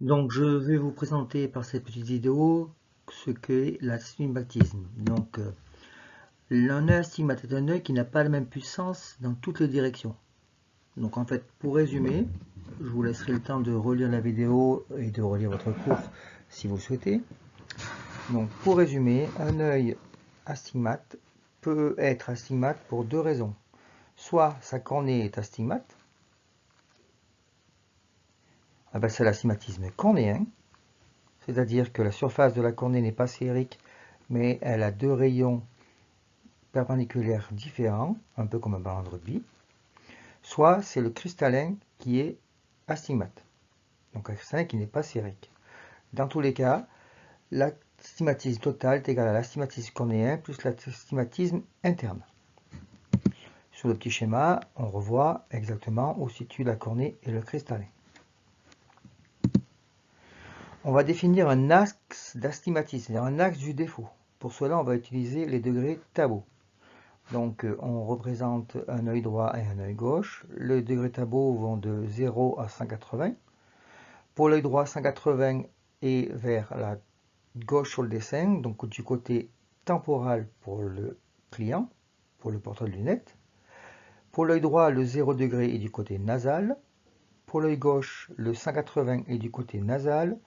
Donc, je vais vous présenter par cette petite vidéo ce qu'est l'astigmatisme. Donc, un œil astigmate est un œil qui n'a pas la même puissance dans toutes les directions. Donc, en fait, pour résumer, je vous laisserai le temps de relire la vidéo et de relire votre cours si vous le souhaitez. Donc, pour résumer, un œil astigmate peut être astigmate pour deux raisons. Soit sa cornée est astigmate, on appelle ça l'astigmatisme cornéen, c'est-à-dire que la surface de la cornée n'est pas sphérique, mais elle a deux rayons perpendiculaires différents, un peu comme un ballon de rugby. Soit c'est le cristallin qui est astigmate, donc un cristallin qui n'est pas sphérique. Dans tous les cas, l'astigmatisme total est égal à l'astigmatisme cornéen plus l'astigmatisme interne. Sur le petit schéma, on revoit exactement où se situe la cornée et le cristallin. On va définir un axe d'astigmatisme, c'est-à-dire un axe du défaut. Pour cela, on va utiliser les degrés Tabot. Donc, on représente un œil droit et un œil gauche. Les degrés Tabot vont de 0 à 180. Pour l'œil droit, 180 est vers la gauche sur le dessin, donc du côté temporal pour le client, pour le porteur de lunettes. Pour l'œil droit, le 0 degré est du côté nasal. Pour l'œil gauche, le 180 est du côté nasal.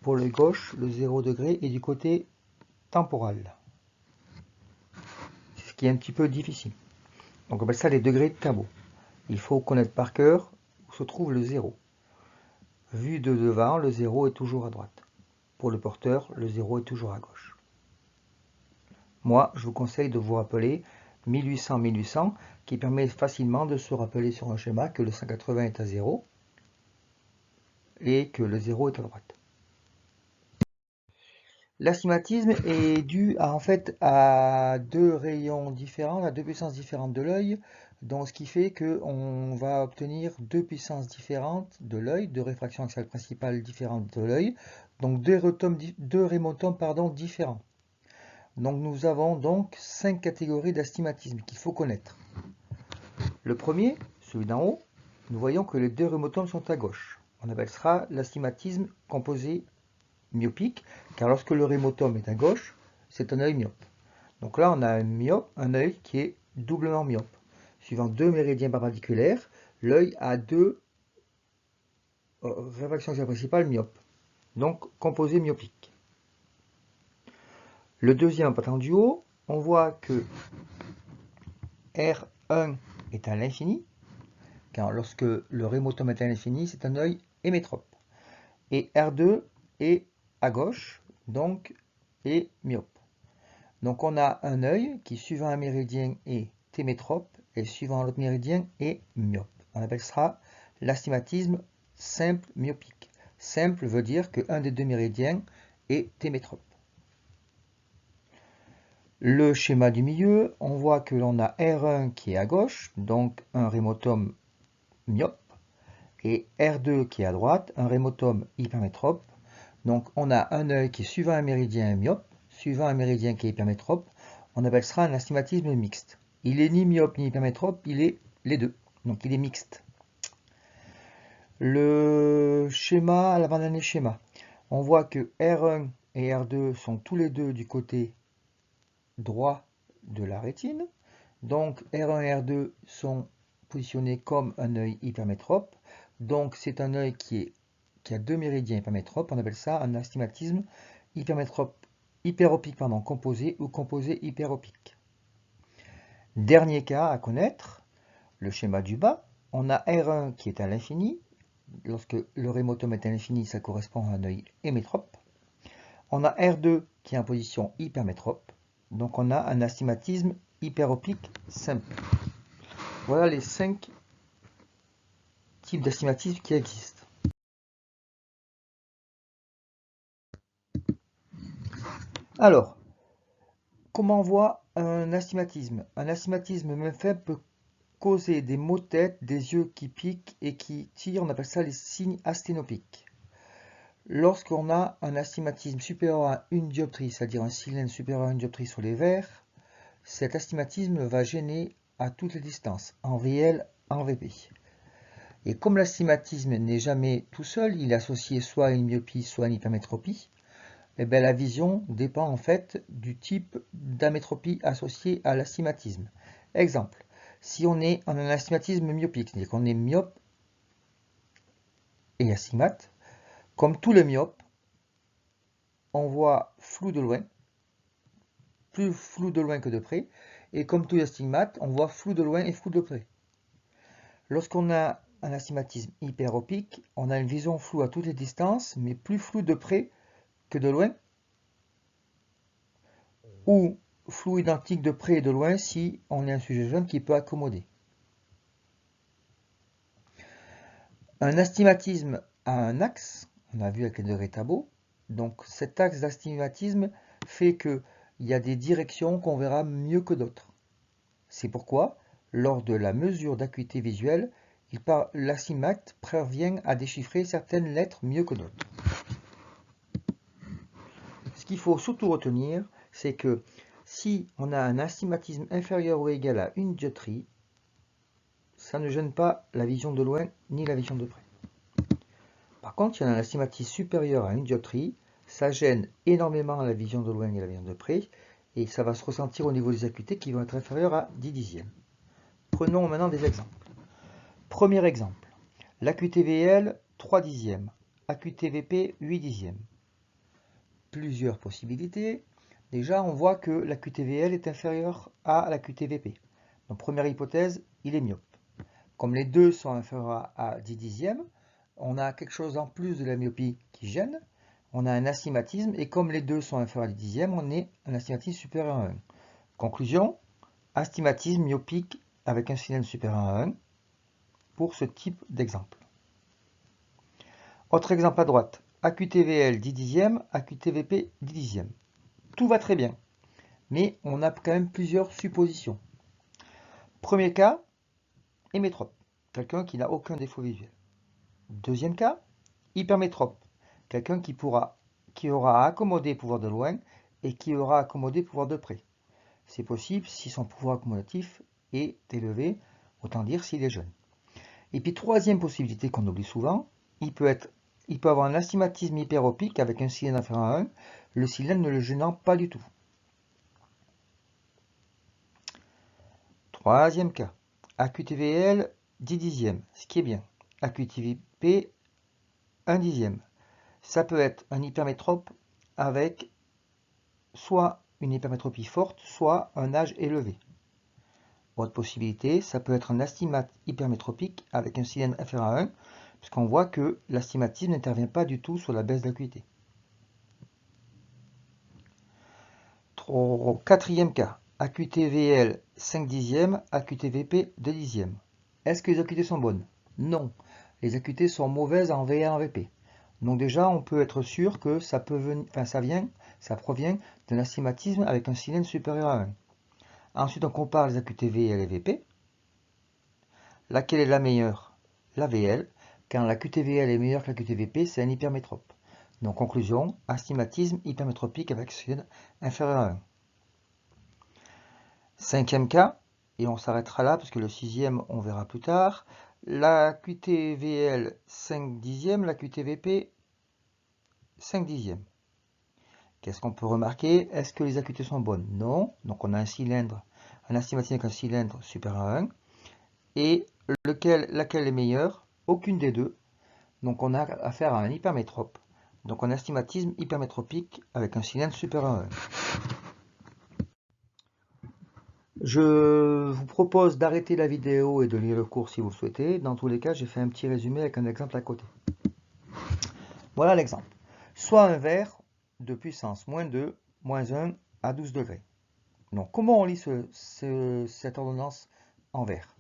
Pour l'œil gauche, le 0 degré est du côté temporal. C'est ce qui est un petit peu difficile. Donc on appelle ça les degrés Tabot. Il faut connaître par cœur où se trouve le 0. Vu de devant, le 0 est toujours à droite. Pour le porteur, le 0 est toujours à gauche. Moi, je vous conseille de vous rappeler 1800-1800, qui permet facilement de se rappeler sur un schéma que le 180 est à 0 et que le 0 est à droite. L'astigmatisme est dû en fait à deux rayons différents, à deux puissances différentes de l'œil, donc ce qui fait qu'on va obtenir deux puissances différentes de l'œil, deux réfractions axiales principales différentes de l'œil, donc deux rémotums différents. Donc nous avons donc 5 catégories d'astigmatisme qu'il faut connaître. Le premier, celui d'en haut, nous voyons que les deux rémotums sont à gauche. On appellera l'astigmatisme composé myopique, car lorsque le rémotum est à gauche, c'est un œil myope. Donc là, on a un œil qui est doublement myope. Suivant deux méridiens perpendiculaires, l'œil a deux réfractions axiales principales myopes, donc composé myopique. Le deuxième en partant du haut, on voit que R1 est à l'infini, car lorsque le rémotum est à l'infini, c'est un œil hémétrope. Et R2 est à gauche, donc est myope. Donc on a un œil qui, suivant un méridien, est hémétrope et suivant l'autre méridien est myope. On appelle ça l'astigmatisme simple myopique. Simple veut dire qu'un des deux méridiens est hémétrope. Le schéma du milieu, on voit que l'on a R1 qui est à gauche, donc un rémotum myope, et R2 qui est à droite, un rémotum hypermétrope. Donc on a un œil qui, suivant un méridien, est myope, suivant un méridien qui est hypermétrope. On appelle ça un astigmatisme mixte. Il est ni myope ni hypermétrope, il est les deux. Donc il est mixte. Le schéma, l'avant-dernier schéma, on voit que R1 et R2 sont tous les deux du côté droit de la rétine. Donc R1 et R2 sont positionnés comme un œil hypermétrope. Donc c'est un œil qui a deux méridiens hypermétropes. On appelle ça un astigmatisme hyperopique composé ou composé hyperopique. Dernier cas à connaître, le schéma du bas. On a R1 qui est à l'infini. Lorsque le rémotum est à l'infini, ça correspond à un œil hémétrope. On a R2 qui est en position hypermétrope. Donc on a un astigmatisme hyperopique simple. Voilà les 5 types d'astigmatisme qui existent. Alors, comment on voit un astigmatisme? Un astigmatisme même faible peut causer des maux de tête, des yeux qui piquent et qui tirent, on appelle ça les signes asténopiques. Lorsqu'on a un astigmatisme supérieur à une dioptrie, c'est-à-dire un silène supérieur à une dioptrie sur les verres, cet astigmatisme va gêner à toutes les distances, en VL, en VP. Et comme l'astigmatisme n'est jamais tout seul, il est associé soit à une myopie, soit à une hypermétropie, et bien la vision dépend en fait du type d'amétropie associée à l'astigmatisme. Exemple, si on est en un astigmatisme myopique, c'est-à-dire qu'on est myope et astigmate, comme tous les myopes, on voit flou de loin, plus flou de loin que de près, et comme tous les astigmates, on voit flou de loin et flou de près. Lorsqu'on a un astigmatisme hyperopique, on a une vision floue à toutes les distances, mais plus floue de près que de loin, ou flou identique de près et de loin si on est un sujet jeune qui peut accommoder. Un astigmatisme a un axe, on a vu avec les degrés Tabot, donc cet axe d'astigmatisme fait qu'il y a des directions qu'on verra mieux que d'autres. C'est pourquoi, lors de la mesure d'acuité visuelle, l'astigmate parvient à déchiffrer certaines lettres mieux que d'autres. Ce qu'il faut surtout retenir, c'est que si on a un astigmatisme inférieur ou égal à une dioptrie, ça ne gêne pas la vision de loin ni la vision de près. Par contre, si on a un astigmatisme supérieur à une dioptrie, ça gêne énormément la vision de loin et la vision de près, et ça va se ressentir au niveau des acuités qui vont être inférieures à 10 dixièmes. Prenons maintenant des exemples. Premier exemple, l'AQTVL 3 dixièmes, AQTVP 8 dixièmes. Plusieurs possibilités. Déjà, on voit que l'AQTVL est inférieur à l'AQTVP. Donc, première hypothèse, il est myope. Comme les deux sont inférieurs à 10 dixièmes, on a quelque chose en plus de la myopie qui gêne. On a un astigmatisme, et comme les deux sont inférieurs à 10 dixièmes, on est un astigmatisme supérieur à 1. Conclusion, astigmatisme myopique avec un cylindre supérieur à 1 pour ce type d'exemple. Autre exemple à droite, AQTVL 10 dixièmes, AQTVP 10 dixièmes. Tout va très bien, mais on a quand même plusieurs suppositions. Premier cas, hémétrope, quelqu'un qui n'a aucun défaut visuel. Deuxième cas, hypermétrope, quelqu'un qui aura accommodé pouvoir de loin et qui aura accommodé pouvoir de près. C'est possible si son pouvoir accommodatif est élevé, autant dire s'il est jeune. Et puis troisième possibilité qu'on oublie souvent, il peut avoir un astigmatisme hyperopique avec un cylindre inférieur à 1, le cylindre ne le gênant pas du tout. Troisième cas, AQTVL 10 dixièmes, ce qui est bien. AQTVP 1 dixième. Ça peut être un hypermétrope avec soit une hypermétropie forte, soit un âge élevé. Autre possibilité, ça peut être un astigmate hypermétropique avec un cylindre inférieur à 1, puisqu'on voit que l'astigmatisme n'intervient pas du tout sur la baisse d'acuité. Quatrième cas, AQTVL 5 dixièmes, AQTVP 2 dixièmes. Est-ce que les acuités sont bonnes? Non, les acuités sont mauvaises en VA et en VP. Donc déjà, on peut être sûr que ça provient d'un astigmatisme avec un cylindre supérieur à 1. Ensuite, on compare les AQTV et les VP. Laquelle est la meilleure? La VL. Quand la QTVL est meilleure que la QTVP, c'est un hypermétrope. Donc conclusion, astigmatisme hypermétropique avec cylindre inférieur à 1. Cinquième cas, et on s'arrêtera là parce que le sixième, on verra plus tard. La QTVL 5 dixièmes, la QTVP 5 dixièmes. Qu'est-ce qu'on peut remarquer? Est-ce que les acuités sont bonnes? Non. Donc on a un astigmatisme avec un cylindre supérieur à 1. Et laquelle est meilleure? Aucune des deux. Donc on a affaire à un hypermétrope. Donc un astigmatisme hypermétropique avec un cylindre supérieur à 1. Je vous propose d'arrêter la vidéo et de lire le cours si vous le souhaitez. Dans tous les cas, j'ai fait un petit résumé avec un exemple à côté. Voilà l'exemple. Soit un verre de puissance -2, -1 à 12 degrés. Donc comment on lit cette ordonnance en vert?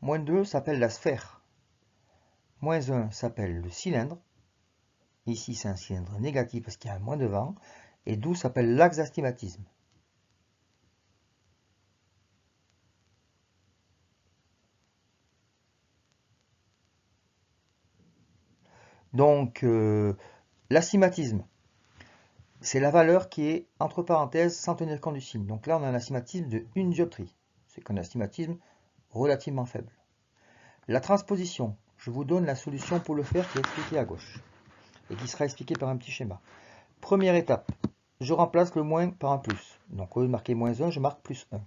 -2 s'appelle la sphère. -1 s'appelle le cylindre. Ici c'est un cylindre négatif parce qu'il y a un moins de vent. Et 12 s'appelle l'axe d'astigmatisme. Donc l'astigmatisme, c'est la valeur qui est entre parenthèses sans tenir compte du signe. Donc là on a un astigmatisme de 1 dioptrie. C'est qu'un astigmatisme relativement faible. La transposition, je vous donne la solution pour le faire qui est expliquée à gauche et qui sera expliquée par un petit schéma. Première étape, je remplace le moins par un plus. Donc au lieu de marquer moins 1, je marque plus 1.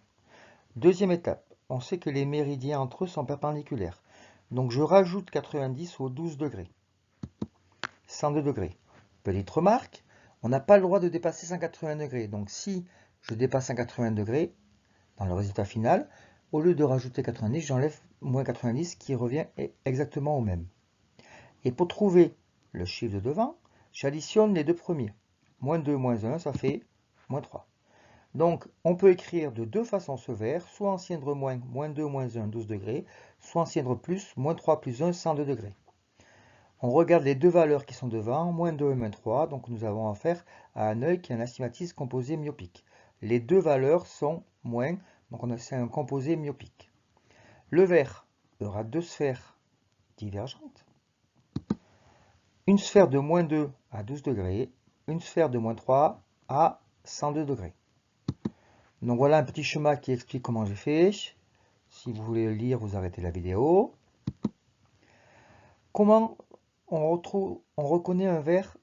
Deuxième étape, on sait que les méridiens entre eux sont perpendiculaires. Donc je rajoute 90 au 12 degrés. 102 degrés. Petite remarque, on n'a pas le droit de dépasser 180 degrés. Donc si je dépasse 180 degrés dans le résultat final, au lieu de rajouter 90, j'enlève moins 90 qui revient exactement au même. Et pour trouver le chiffre de devant, j'additionne les deux premiers. Moins 2, moins 1, ça fait moins 3. Donc, on peut écrire de deux façons ce vers, soit en cylindre moins, moins 2, moins 1, 12 degrés, soit en cylindre plus, moins 3 plus 1, 102 degrés. On regarde les deux valeurs qui sont devant, moins 2 et moins 3, donc nous avons affaire à un œil qui a un astigmatisme composé myopique. Les deux valeurs sont moins, donc c'est un composé myopique. Le verre aura deux sphères divergentes. Une sphère de moins 2 à 12 degrés, une sphère de moins 3 à 102 degrés. Donc voilà un petit schéma qui explique comment j'ai fait. Si vous voulez le lire, vous arrêtez la vidéo. Comment on reconnaît un verre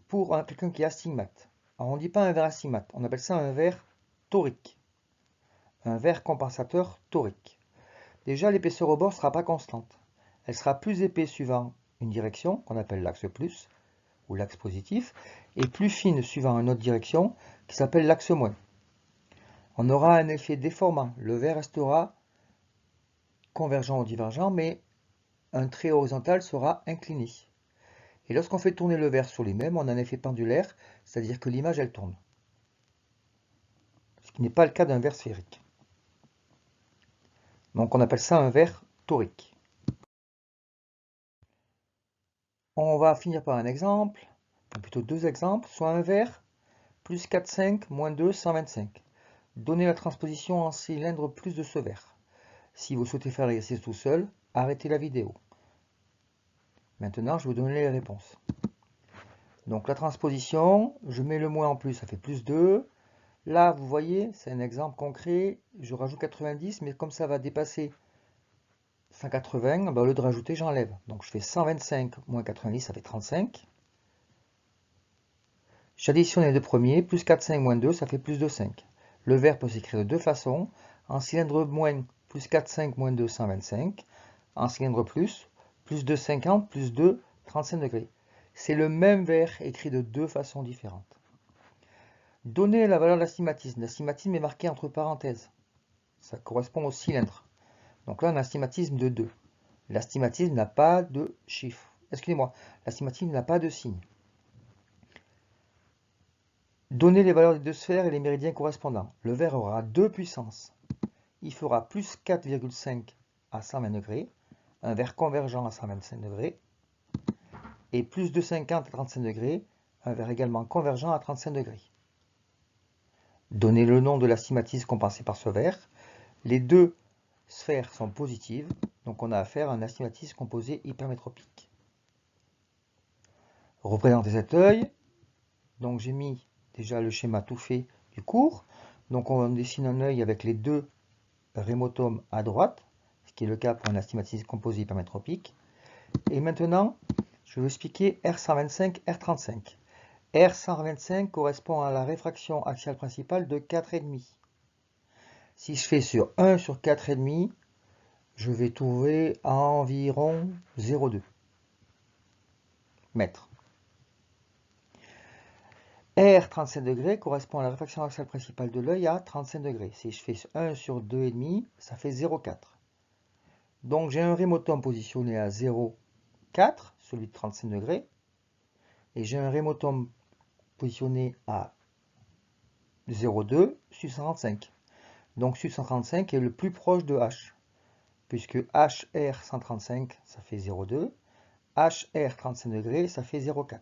pour quelqu'un qui est astigmate? Alors on ne dit pas un verre astigmate, on appelle ça un verre torique. Un verre compensateur torique. Déjà, l'épaisseur au bord ne sera pas constante. Elle sera plus épais suivant une direction, qu'on appelle l'axe plus, ou l'axe positif, et plus fine suivant une autre direction, qui s'appelle l'axe moins. On aura un effet déformant. Le verre restera convergent ou divergent, mais un trait horizontal sera incliné. Et lorsqu'on fait tourner le verre sur lui-même, on a un effet pendulaire, c'est-à-dire que l'image, elle tourne. Ce qui n'est pas le cas d'un verre sphérique. Donc on appelle ça un verre torique. On va finir par un exemple, enfin plutôt deux exemples, soit un verre, plus 4, 5, moins 2, 125. Donnez la transposition en cylindre plus de ce verre. Si vous souhaitez faire l'exercice tout seul, arrêtez la vidéo. Maintenant, je vais vous donner les réponses. Donc la transposition, je mets le moins en plus, ça fait plus 2. Là, vous voyez, c'est un exemple concret, je rajoute 90, mais comme ça va dépasser 180, ben, au lieu de rajouter, j'enlève. Donc je fais 125 moins 90, ça fait 35. J'additionne les deux premiers, plus 4, 5, moins 2, ça fait plus de 5. Le verre peut s'écrire de deux façons. En cylindre moins, plus 4, 5, moins 2, 125. En cylindre plus 2, 50, plus 2, 35 degrés. C'est le même verre écrit de deux façons différentes. Donnez la valeur de l'astigmatisme. L'astigmatisme est marqué entre parenthèses. Ça correspond au cylindre. Donc là, on a un astigmatisme de 2. L'astigmatisme n'a pas de chiffre. Excusez-moi, l'astigmatisme n'a pas de signe. Donnez les valeurs des deux sphères et les méridiens correspondants. Le verre aura deux puissances. Il fera plus 4,5 à 120 degrés, un verre convergent à 125 degrés, et plus de 50 à 35 degrés, un verre également convergent à 35 degrés. Donnez le nom de l'astigmatisme compensé par ce verre. Les deux sphères sont positives, donc on a affaire à un astigmatisme composé hypermétropique. Représentez cet œil. Donc j'ai mis déjà le schéma tout fait du cours. Donc on dessine un œil avec les deux rémotomes à droite, ce qui est le cas pour un astigmatisme composé hypermétropique. Et maintenant, je vais vous expliquer R125, R35. R125 correspond à la réfraction axiale principale de 4,5. Si je fais sur 1 sur 4,5, je vais trouver environ 0,2 mètres. R 35 degrés correspond à la réfraction axiale principale de l'œil à 35 degrés. Si je fais 1 sur 2,5, ça fait 0,4. Donc j'ai un rémotome positionné à 0,4, celui de 35 degrés, et j'ai un rémotome positionné à 0,2, sub 135. Donc sub 135 est le plus proche de H, puisque HR 135, ça fait 0,2, HR 35 degrés, ça fait 0,4.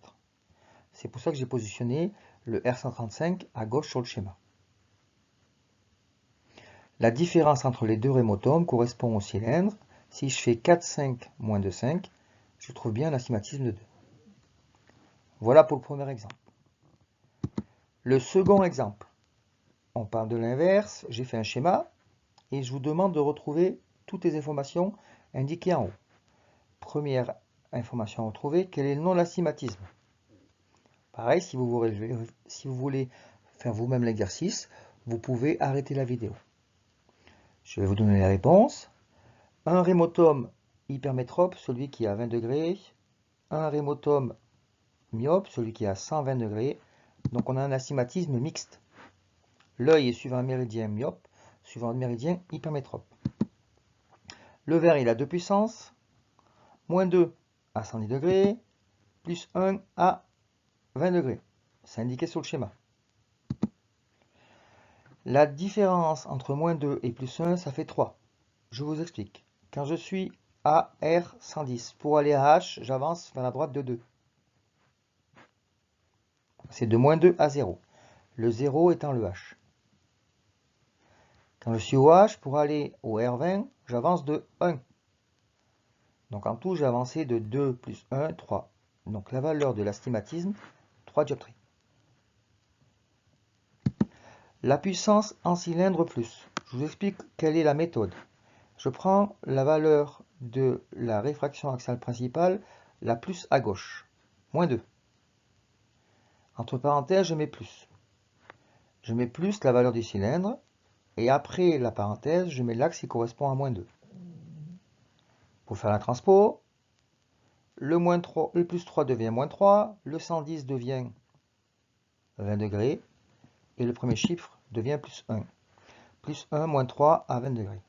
C'est pour ça que j'ai positionné le R135 à gauche sur le schéma. La différence entre les deux rémotomes correspond au cylindre. Si je fais 4,5 moins 2,5, je trouve bien un astigmatisme de 2. Voilà pour le premier exemple. Le second exemple, on parle de l'inverse. J'ai fait un schéma et je vous demande de retrouver toutes les informations indiquées en haut. première information à retrouver, quel est le nom de l'astigmatisme? Pareil, si vous voulez faire vous-même l'exercice, vous pouvez arrêter la vidéo. Je vais vous donner les réponses. Un rémotome hypermétrope, celui qui est à 20 degrés. Un rémotome myope, celui qui est à 120 degrés. Donc on a un astigmatisme mixte. L'œil est suivant un méridien myope, suivant un méridien hypermétrope. Le verre, il a 2 puissances. Moins 2 à 110 degrés, plus 1 à 20 degrés. C'est indiqué sur le schéma. La différence entre moins 2 et plus 1, ça fait 3. Je vous explique. Quand je suis à R 110, pour aller à H, j'avance vers la droite de 2. C'est de moins 2 à 0. Le 0 étant le H. Quand je suis au H, pour aller au R20, j'avance de 1. Donc en tout, j'ai avancé de 2 plus 1, 3. Donc la valeur de l'astigmatisme, 3 dioptries. La puissance en cylindre plus. Je vous explique quelle est la méthode. Je prends la valeur de la réfraction axiale principale, la plus à gauche, moins 2. Entre parenthèses, je mets plus. Je mets plus la valeur du cylindre, et après la parenthèse, je mets l'axe qui correspond à moins 2. Pour faire la transpo, le plus 3 devient moins 3, le 110 devient 20 degrés, et le premier chiffre devient plus 1. Plus 1 moins 3 à 20 degrés.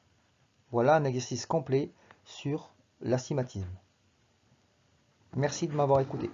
Voilà un exercice complet sur l'astigmatisme. Merci de m'avoir écouté.